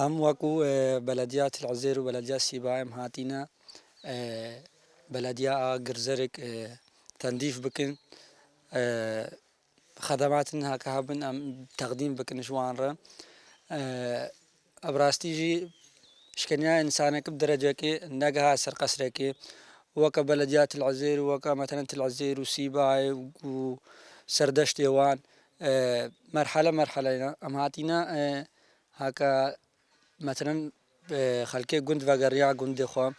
ام وەکو بەلەدیا تلعزێر و بەلەدیا سیبایم هاتینە بەلەدیا گرزەرێک تەندیف بکن خەدەماتن هاکە هەبن ئەم تەقدیم بکنش وانڕە ئەبڕاستیژی شکنیا ئینسانێکە دەرەجەکێ نەگەها سەر قەسرێکێ وەکە بەلەدیا تلعزێر وەکە مەتەنەن تلعزێر و سیبای و سەردەشتێوان مرحلة مرحلة ئەم هاتینە هاکە مثلا خلكي قند فقريا قند خو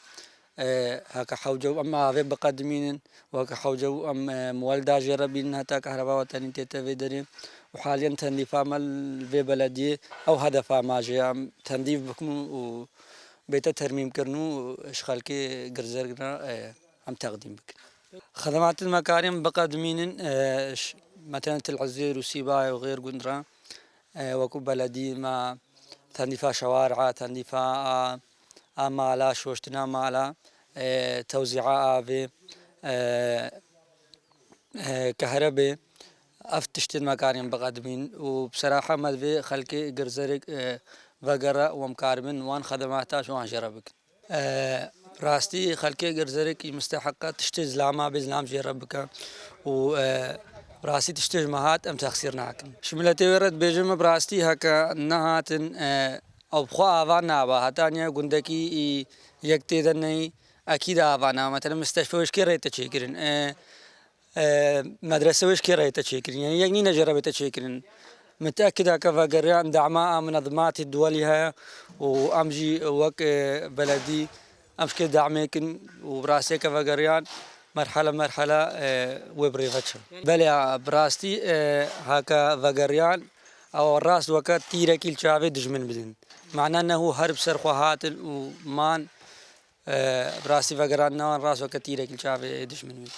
هكا حوجو اما في بقدمين وهكا حوجو ام مولدا جربين هتا كهرباء وتاني تيتا في دري وحاليا تنظيفا مال في بلدي او هدفا ما جي تنظيف بكم وبيت ترميم كرنو اش خلكي قرزرنا ام تقديم بك خدمات المكارم بقدمين مثلا العزير وسيباي وغير قندرا وكو بلدي ما تنظيف شوارع تنظيف مالا شوشتنا مالا توزيع آبي كهرباء أفتشت المكارم بقدمين وبصراحة ما في خلقي قرزرك فقرة ومكارمن وان خدماتها وان جربك راستي خلقي قرزرك مستحقة تشتي زلاما بزلام جربك و براسي تشتج مهات ام تخسير ناكن شملتي ورد بيجم براستي هكا نهاتن او بخوا افانا با هتانيا قندكي يكتي دني اكيد افانا مثلا مستشفى وش كي ريت تشيكرن مدرسه وش كي ريت تشيكرن يعني يجني نجربت تشيكرن متاكد هكا فقريان دعماء منظمات الدولية وامجي وك بلدي امشكي دعميكن وبراسي كفقريان مرحلة مرحلة وبريفتش بلى براستي هكا فقريان او الراس وقت تيرا كيل شافي دجمن بدن معناه انه هرب سرخوهات ومان براسي فقران نوان راس وقت تيرا كيل شافي دجمن بدن